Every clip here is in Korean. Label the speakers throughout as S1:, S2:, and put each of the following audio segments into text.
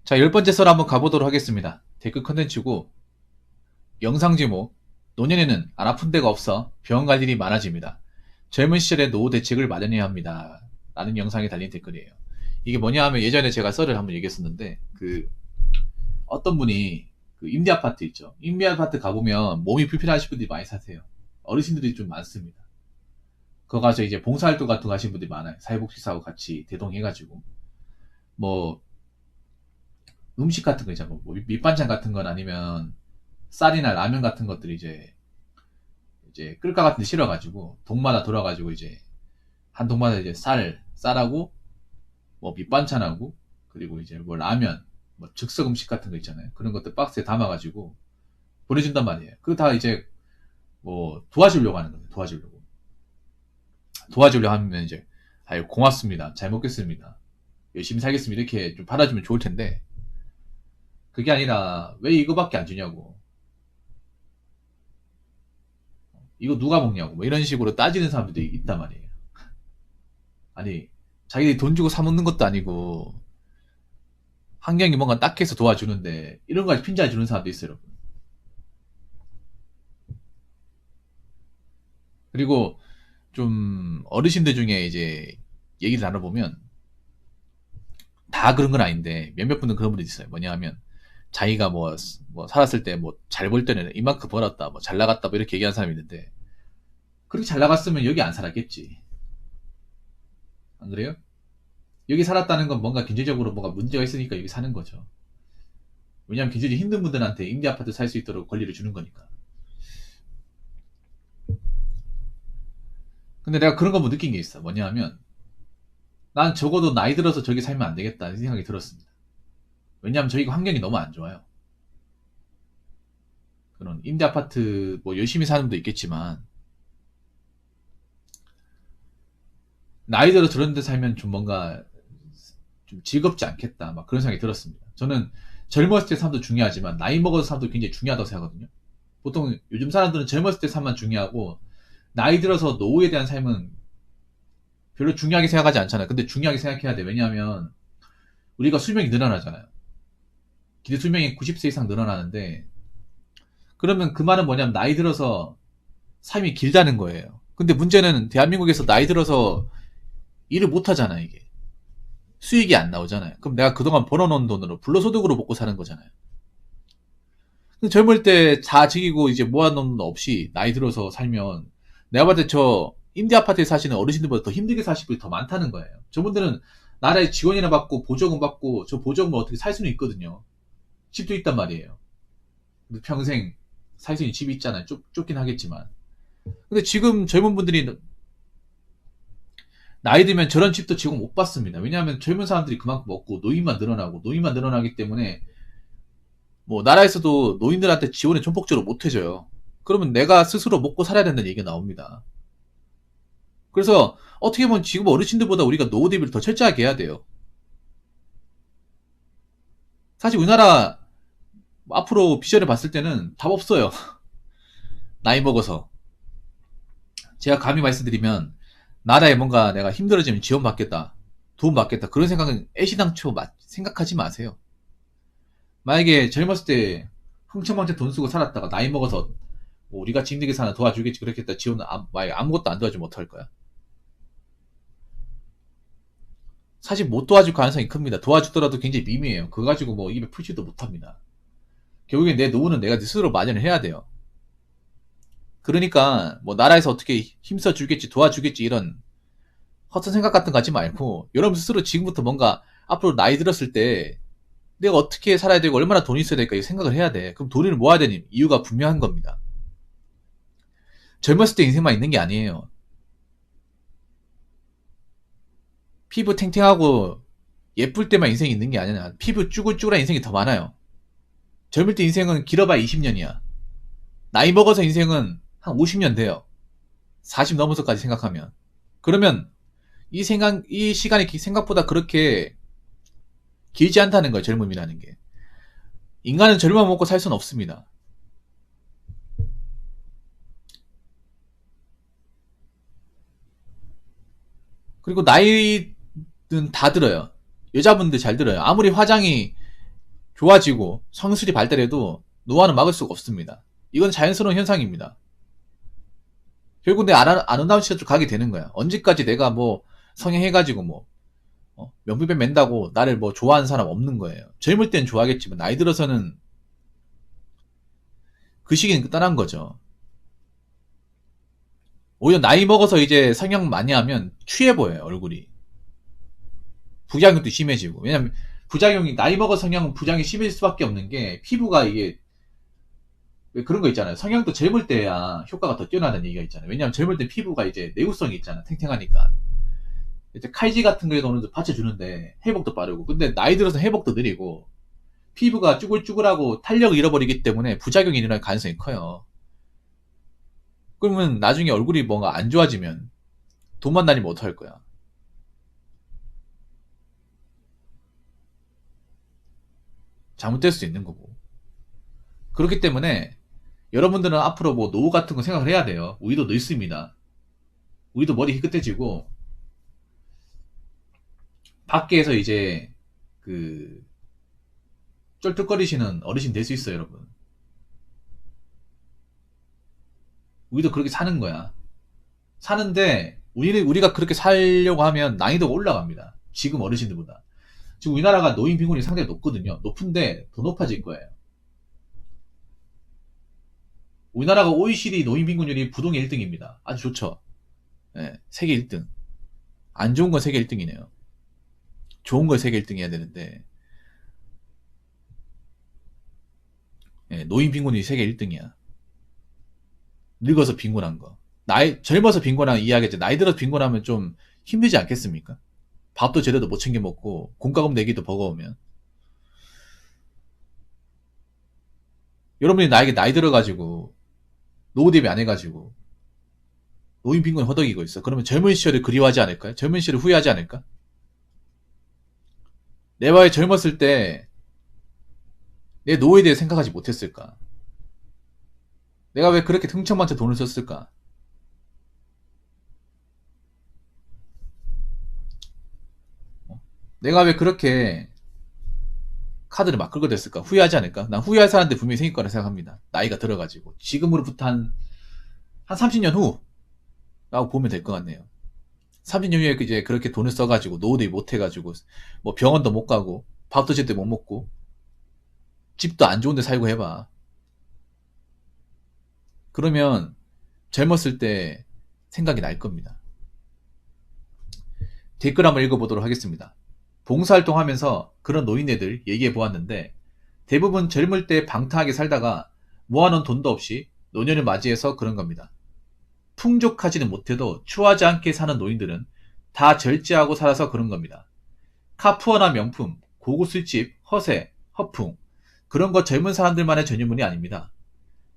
S1: 자, 10번째 썰 한번 가보도록 하겠습니다. 댓글 컨텐츠고, 영상 제목, 노년에는 안 아픈 데가 없어 병원 갈 일이 많아집니다. 젊은 시절에 노후 대책을 마련해야 합니다. 라는 영상에 달린 댓글이에요. 이게 뭐냐 하면 예전에 제가 썰을 한번 얘기했었는데, 어떤 분이 임대 아파트 있죠. 임대 아파트 가보면 몸이 불편하신 분들이 많이 사세요. 어르신들이 좀 많습니다. 그거 가서 이제 봉사활동 같은 거 하시는 분들이 많아요. 사회복지사하고 같이 대동해가지고. 뭐, 음식 같은 거 있잖아. 뭐 밑반찬 같은 건 아니면 쌀이나 라면 같은 것들이 이제 끓까 같은 데 실어가지고 동마다 돌아가지고 이제 한 동마다 이제 쌀하고 뭐 밑반찬하고 그리고 이제 뭐 라면 뭐 즉석 음식 같은 거 있잖아요. 그런 것들 박스에 담아가지고 보내준단 말이에요. 그거 다 이제 뭐 도와주려고 하는 거예요. 도와주려고 하면 이제 아유 고맙습니다. 잘 먹겠습니다. 열심히 살겠습니다. 이렇게 좀 받아주면 좋을 텐데 그게 아니라 왜 이거밖에 안 주냐고. 이거 누가 먹냐고. 뭐 이런 식으로 따지는 사람들도 있단 말이에요. 아니, 자기들이 돈 주고 사 먹는 것도 아니고, 환경이 뭔가 딱해서 도와주는데, 이런 거까지 핀잔 주는 사람도 있어요, 여러분. 그리고 좀 어르신들 중에 이제 얘기를 나눠보면, 다 그런 건 아닌데, 몇몇 분은 그런 분이 있어요. 뭐냐 하면, 자기가 뭐 살았을 때 뭐 잘 벌 때는 이만큼 벌었다, 뭐 잘 나갔다, 뭐 이렇게 얘기하는 사람이 있는데, 그렇게 잘 나갔으면 여기 안 살았겠지. 안 그래요? 여기 살았다는 건 뭔가 경제적으로 뭐가 문제가 있으니까 여기 사는 거죠. 왜냐하면 굉장히 힘든 분들한테 임대 아파트 살 수 있도록 권리를 주는 거니까. 근데 내가 그런 거 뭐 느낀 게 있어. 뭐냐 하면, 난 적어도 나이 들어서 저기 살면 안 되겠다. 이 생각이 들었습니다. 왜냐하면 저희가 환경이 너무 안 좋아요. 그런 임대 아파트 뭐 열심히 사는 분도 있겠지만, 나이 들어 저런 데 살면 좀 뭔가 좀 즐겁지 않겠다. 막 그런 생각이 들었습니다. 저는 젊었을 때 삶도 중요하지만, 나이 먹어서 삶도 굉장히 중요하다고 생각하거든요. 보통 요즘 사람들은 젊었을 때 삶만 중요하고, 나이 들어서 노후에 대한 삶은 별로 중요하게 생각하지 않잖아요. 근데 중요하게 생각해야 돼. 왜냐하면 우리가 수명이 늘어나잖아요. 기대 수명이 90세 이상 늘어나는데 그러면 그 말은 뭐냐면 나이 들어서 삶이 길다는 거예요. 근데 문제는 대한민국에서 나이 들어서 일을 못 하잖아요, 이게. 수익이 안 나오잖아요. 그럼 내가 그동안 벌어놓은 돈으로 불로소득으로 먹고 사는 거잖아요. 근데 젊을 때 자직이고 이제 모아놓은 돈 없이 나이 들어서 살면 내가 봤을 때 저 임대 아파트에 사시는 어르신들보다 더 힘들게 사실 분이 더 많다는 거예요. 저분들은 나라의 지원이나 받고 보조금 받고 저 보조금을 어떻게 살 수는 있거든요. 집도 있단 말이에요. 평생 살 수 있는 집이 있잖아요. 좁긴 하겠지만. 근데 지금 젊은 분들이 나이 들면 저런 집도 지금 못 받습니다. 왜냐하면 젊은 사람들이 그만큼 없고 노인만 늘어나고 노인만 늘어나기 때문에 뭐 나라에서도 노인들한테 지원을 전폭적으로 못 해줘요. 그러면 내가 스스로 먹고 살아야 된다는 얘기가 나옵니다. 그래서 어떻게 보면 지금 어르신들보다 우리가 노후 대비를 더 철저하게 해야 돼요. 사실 우리나라 앞으로 비전을 봤을 때는 답 없어요. 나이 먹어서. 제가 감히 말씀드리면 나라에 뭔가 내가 힘들어지면 지원받겠다. 도움받겠다. 그런 생각은 애시당초 생각하지 마세요. 만약에 젊었을 때 흥청망청 돈 쓰고 살았다가 나이 먹어서 뭐 우리 같이 힘들게 사나 도와주겠지 그렇겠다 지원 만약에 아무것도 안 도와주면 어떡할 거야? 사실 못 도와줄 가능성이 큽니다. 도와주더라도 굉장히 미미해요. 그거 가지고 뭐 입에 풀지도 못합니다. 결국엔 내 노후는 내가 스스로 마련을 해야 돼요. 그러니까 뭐 나라에서 어떻게 힘써 주겠지 도와주겠지 이런 헛된 생각 같은 거 하지 말고 여러분 스스로 지금부터 뭔가 앞으로 나이 들었을 때 내가 어떻게 살아야 되고 얼마나 돈이 있어야 될까 이 생각을 해야 돼. 그럼 돈을 모아야 되는 이유가 분명한 겁니다. 젊었을 때 인생만 있는 게 아니에요. 피부 탱탱하고 예쁠 때만 인생이 있는 게 아니야. 피부 쭈글쭈글한 인생이 더 많아요. 젊을 때 인생은 길어봐야 20년이야. 나이 먹어서 인생은 한 50년 돼요. 40 넘어서까지 생각하면. 그러면 이 시간이 생각보다 그렇게 길지 않다는 거예요, 젊음이라는 게. 인간은 젊어 먹고 살 수는 없습니다. 그리고 나이는 다 들어요. 여자분들 잘 들어요. 아무리 화장이 좋아지고 성술이 발달해도 노화는 막을 수가 없습니다. 이건 자연스러운 현상입니다. 결국 내 아름다운 시절 쪽 가게 되는 거야. 언제까지 내가 뭐 성형해가지고 뭐 명품백 맨다고 나를 뭐 좋아하는 사람 없는 거예요. 젊을 땐 좋아하겠지만 나이 들어서는 그 시기는 끝난 거죠. 오히려 나이 먹어서 이제 성형 많이 하면 취해 보여요, 얼굴이. 부작용도 심해지고. 왜냐면 부작용이 나이 먹어 성형은 부작용이 심해질 수밖에 없는 게 피부가 이게 왜 그런 거 있잖아요. 성형도 젊을 때야 효과가 더 뛰어나다는 얘기가 있잖아요. 왜냐면 젊을 때 피부가 이제 내구성이 있잖아. 탱탱하니까. 이제 칼질 같은 거에도 어느 정도 받쳐주는데 회복도 빠르고. 근데 나이 들어서 회복도 느리고 피부가 쭈글쭈글하고 탄력을 잃어버리기 때문에 부작용이 일어날 가능성이 커요. 그러면 나중에 얼굴이 뭔가 안 좋아지면 돈만 다니면 어떡할 거야. 잘못될 수 있는 거고. 그렇기 때문에 여러분들은 앞으로 뭐 노후 같은 거 생각을 해야 돼요. 우리도 늙습니다. 우리도 머리 희끗해지고 밖에서 이제 그 쩔뚝거리시는 어르신 될 수 있어요, 여러분. 우리도 그렇게 사는 거야. 사는데 우리가 그렇게 살려고 하면 난이도가 올라갑니다. 지금 어르신들보다. 지금 우리나라가 노인 빈곤이 상당히 높거든요. 높은데 더 높아질 거예요. 우리나라가 OECD 노인 빈곤율이 부동의 1등입니다. 아주 좋죠. 네, 세계 1등. 안 좋은 건 세계 1등이네요. 좋은 걸 세계 1등 해야 되는데 네, 노인 빈곤율이 세계 1등이야. 늙어서 빈곤한 거. 젊어서 빈곤하면 이해하겠지. 나이 들어서 빈곤하면 좀 힘들지 않겠습니까? 밥도 제대로 못 챙겨 먹고 공과금 내기도 버거우면. 여러분이 나에게 나이 들어가지고 노후 대비 안 해가지고 노인 빈곤 허덕이고 있어. 그러면 젊은 시절을 그리워하지 않을까요? 젊은 시절을 후회하지 않을까? 내가 젊었을 때 내 노후에 대해 생각하지 못했을까? 내가 왜 그렇게 흥청망청 돈을 썼을까? 내가 왜 그렇게 카드를 막 긁어 댔을까? 후회하지 않을까? 난 후회할 사람들 분명히 생길 거라 생각합니다. 나이가 들어가지고. 지금으로부터 한 30년 후라고 보면 될 것 같네요. 30년 후에 이제 그렇게 돈을 써가지고 노후 대비 못 해가지고 뭐 병원도 못 가고 밥도 제대로 못 먹고 집도 안 좋은 데 살고 해봐. 그러면 젊었을 때 생각이 날 겁니다. 댓글 한번 읽어보도록 하겠습니다. 봉사활동 하면서 그런 노인네들 얘기해 보았는데 대부분 젊을 때 방탕하게 살다가 모아놓은 돈도 없이 노년을 맞이해서 그런 겁니다. 풍족하지는 못해도 추하지 않게 사는 노인들은 다 절제하고 살아서 그런 겁니다. 카푸어나 명품, 고급 술집, 허세, 허풍 그런 거 젊은 사람들만의 전유물이 아닙니다.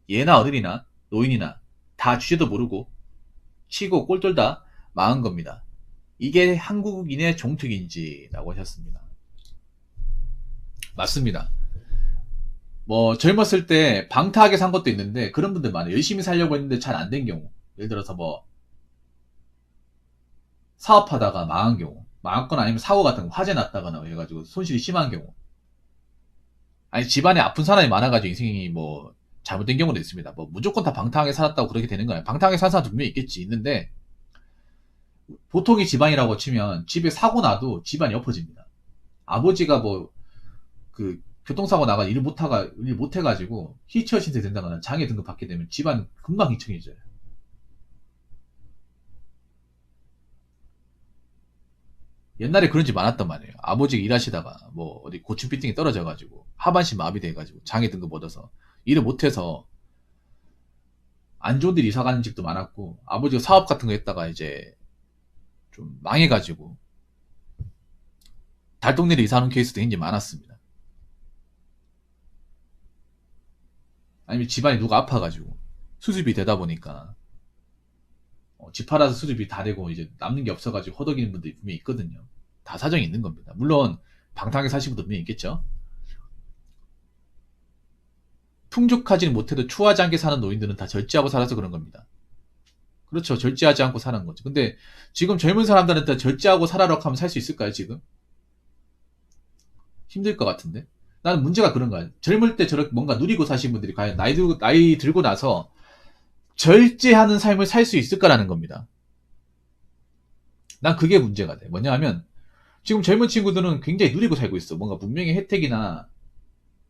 S1: 예나 어른이나 노인이나 다 주제도 모르고 치고 꼴돌다 망한 겁니다. 이게 한국인의 종특인지 라고 하셨습니다. 맞습니다. 뭐 젊었을 때 방탕하게 산 것도 있는데 그런 분들 많아요. 열심히 살려고 했는데 잘 안 된 경우. 예를 들어서 뭐 사업하다가 망한 경우, 망했거나 아니면 사고 같은 거 화재 났다거나 해가지고 손실이 심한 경우, 아니 집안에 아픈 사람이 많아가지고 인생이 뭐 잘못된 경우도 있습니다. 뭐 무조건 다 방탕하게 살았다고 그렇게 되는 거예요. 방탕하게 산 사람 분명히 있겠지. 있는데 보통의 집안이라고 치면 집에 사고 나도 집안이 엎어집니다. 아버지가 뭐 그 교통사고 나가 일 못해가지고 휠체어 신세 된다거나 장애 등급 받게 되면 집안 금방 희청해져요. 옛날에 그런 집 많았단 말이에요. 아버지가 일하시다가 뭐 어디 고추 빌딩이 떨어져가지고 하반신 마비돼가지고 장애 등급 얻어서 일을 못해서 안 좋은 데 이사 가는 집도 많았고 아버지가 사업 같은 거 했다가 이제 좀 망해가지고 달동네로 이사하는 케이스도 굉장히 많았습니다. 아니면 집안에 누가 아파가지고 수술비 되다 보니까 집 팔아서 수술비 다 되고 이제 남는 게 없어가지고 허덕이는 분들이 분명히 있거든요. 다 사정이 있는 겁니다. 물론 방탕하게 사시는 분도 분명히 있겠죠. 풍족하지는 못해도 추하지 않게 사는 노인들은 다 절제하고 살아서 그런 겁니다. 그렇죠. 절제하지 않고 사는 거죠. 근데 지금 젊은 사람들한테 절제하고 살아라고 하면 살 수 있을까요, 지금? 힘들 것 같은데. 나는 문제가 그런 거야. 젊을 때 저렇게 뭔가 누리고 사신 분들이 과연 나이 들고 나서 절제하는 삶을 살 수 있을까라는 겁니다. 난 그게 문제가 돼. 뭐냐 하면, 지금 젊은 친구들은 굉장히 누리고 살고 있어. 뭔가 문명의 혜택이나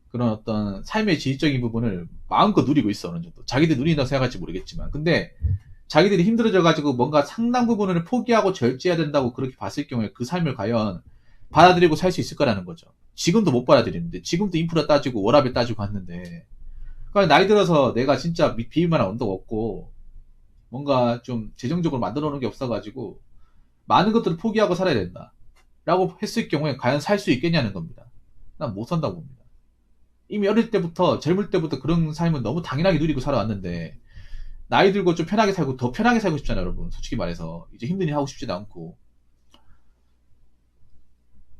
S1: 그런 어떤 삶의 질적인 부분을 마음껏 누리고 있어. 어느 정도. 자기들 누린다고 생각할지 모르겠지만. 근데 자기들이 힘들어져가지고 뭔가 상당 부분을 포기하고 절제해야 된다고 그렇게 봤을 경우에 그 삶을 과연 받아들이고 살 수 있을 거라는 거죠. 지금도 못 받아들이는데, 지금도 인프라 따지고 워라밸 따지고 하는데, 그러니까 나이 들어서 내가 진짜 비빌만한 언덕 없고 뭔가 좀 재정적으로 만들어 놓은 게 없어가지고 많은 것들을 포기하고 살아야 된다 라고 했을 경우에 과연 살 수 있겠냐는 겁니다. 난 못 산다고 봅니다. 이미 어릴 때부터, 젊을 때부터 그런 삶은 너무 당연하게 누리고 살아왔는데, 나이 들고 좀 편하게 살고, 더 편하게 살고 싶잖아요, 여러분. 솔직히 말해서. 이제 힘든 일 하고 싶지도 않고.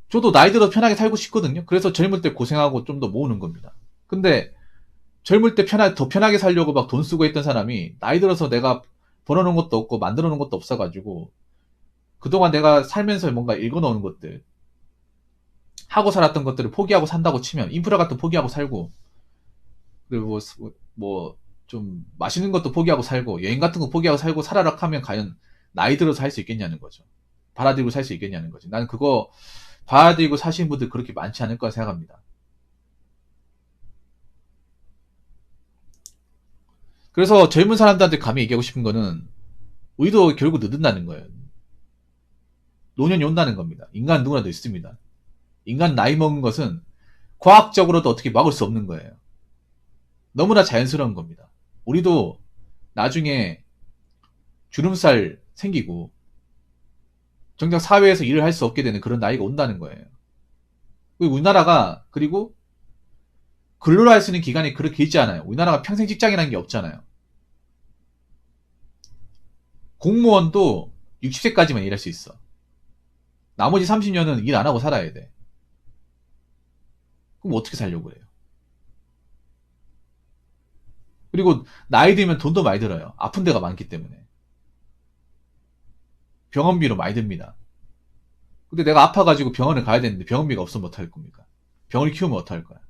S1: 저도 나이 들어 편하게 살고 싶거든요. 그래서 젊을 때 고생하고 좀 더 모으는 겁니다. 근데 젊을 때 더 편하게 살려고 막 돈 쓰고 했던 사람이 나이 들어서 내가 벌어놓은 것도 없고 만들어 놓은 것도 없어가지고 그동안 내가 살면서 뭔가 읽어놓은 것들, 하고 살았던 것들을 포기하고 산다고 치면, 인프라 같은 거 포기하고 살고, 그리고 좀 맛있는 것도 포기하고 살고, 여행 같은 거 포기하고 살고 살아라 하면 과연 나이 들어서 할 수 있겠냐는 거죠. 받아들이고 살 수 있겠냐는 거죠. 나는 그거 받아들이고 사시는 분들 그렇게 많지 않을 거라 생각합니다. 그래서 젊은 사람들한테 감히 얘기하고 싶은 거는, 우리도 결국 늦는다는 거예요. 노년이 온다는 겁니다. 인간 누구나도 있습니다. 인간 나이 먹은 것은 과학적으로도 어떻게 막을 수 없는 거예요. 너무나 자연스러운 겁니다. 우리도 나중에 주름살 생기고 정작 사회에서 일을 할 수 없게 되는 그런 나이가 온다는 거예요. 그리고 근로를 할 수 있는 기간이 그렇게 길지 않아요. 우리나라가 평생 직장이라는 게 없잖아요. 공무원도 60세까지만 일할 수 있어. 나머지 30년은 일 안 하고 살아야 돼. 그럼 어떻게 살려고 그래요? 그리고 나이 들면 돈도 많이 들어요. 아픈 데가 많기 때문에. 병원비로 많이 듭니다. 근데 내가 아파가지고 병원을 가야 되는데 병원비가 없으면 어떡할 겁니까? 병을 키우면 어떡할 거야?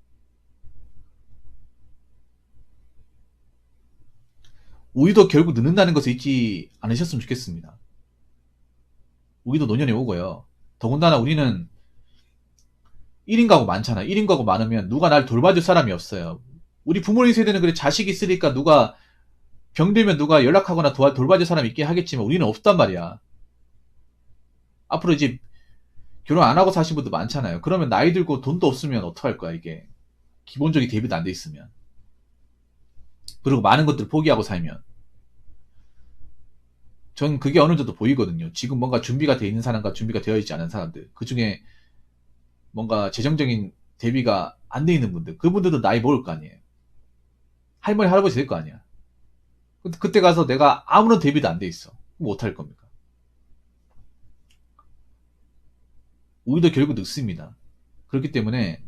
S1: 우리도 결국 늦는다는 것을 잊지 않으셨으면 좋겠습니다. 우리도 노년이 오고요. 더군다나 우리는 1인 가구 많잖아. 1인 가구 많으면 누가 날 돌봐줄 사람이 없어요. 우리 부모님 세대는 그래, 자식이 있으니까 누가 병들면 누가 연락하거나 돌봐줄 사람이 있긴 하겠지만 우리는 없단 말이야. 앞으로 이제 결혼 안 하고 사신 분도 많잖아요. 그러면 나이 들고 돈도 없으면 어떡할 거야, 이게. 기본적인 대비도 안 돼 있으면. 그리고 많은 것들 포기하고 살면. 전 그게 어느 정도 보이거든요. 지금 뭔가 준비가 돼 있는 사람과 준비가 되어 있지 않은 사람들. 그 중에 뭔가 재정적인 대비가 안 돼 있는 분들. 그분들도 나이 먹을 거 아니에요. 할머니, 할아버지 될 거 아니야. 그때 가서 내가 아무런 대비도 안 돼 있어. 그럼 어떡할 겁니까? 우리도 결국 늙습니다. 그렇기 때문에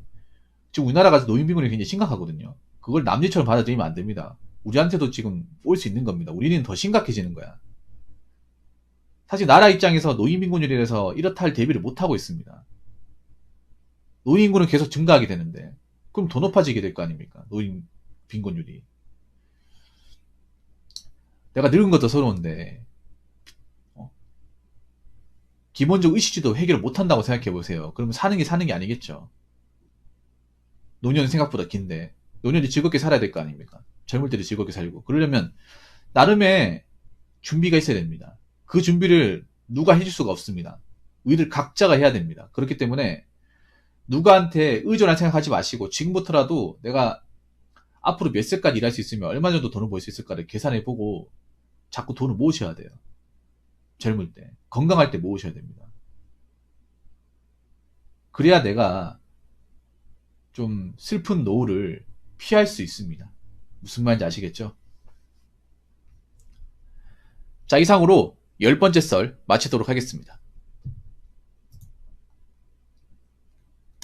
S1: 지금 우리나라가 노인빈곤이 굉장히 심각하거든요. 그걸 남일처럼 받아들이면 안 됩니다. 우리한테도 지금 올 수 있는 겁니다. 우리는 더 심각해지는 거야. 사실 나라 입장에서 노인빈곤율에 대해서 이렇다 할 대비를 못하고 있습니다. 노인 인구는 계속 증가하게 되는데 그럼 더 높아지게 될 거 아닙니까? 노인 빈곤율이. 내가 늙은 것도 서러운데 기본적 의식주도 해결을 못한다고 생각해 보세요. 그러면 사는 게 아니겠죠. 노년은 생각보다 긴데 노년이 즐겁게 살아야 될 거 아닙니까? 젊을 때도 즐겁게 살고. 그러려면 나름의 준비가 있어야 됩니다. 그 준비를 누가 해줄 수가 없습니다. 우리들 각자가 해야 됩니다. 그렇기 때문에 누구한테 의존할 생각하지 마시고 지금부터라도 내가 앞으로 몇 세까지 일할 수 있으면 얼마 정도 돈을 벌 수 있을까를 계산해보고 자꾸 돈을 모으셔야 돼요. 젊을 때. 건강할 때 모으셔야 됩니다. 그래야 내가 좀 슬픈 노후를 피할 수 있습니다. 무슨 말인지 아시겠죠? 자, 이상으로 10번째 썰 마치도록 하겠습니다.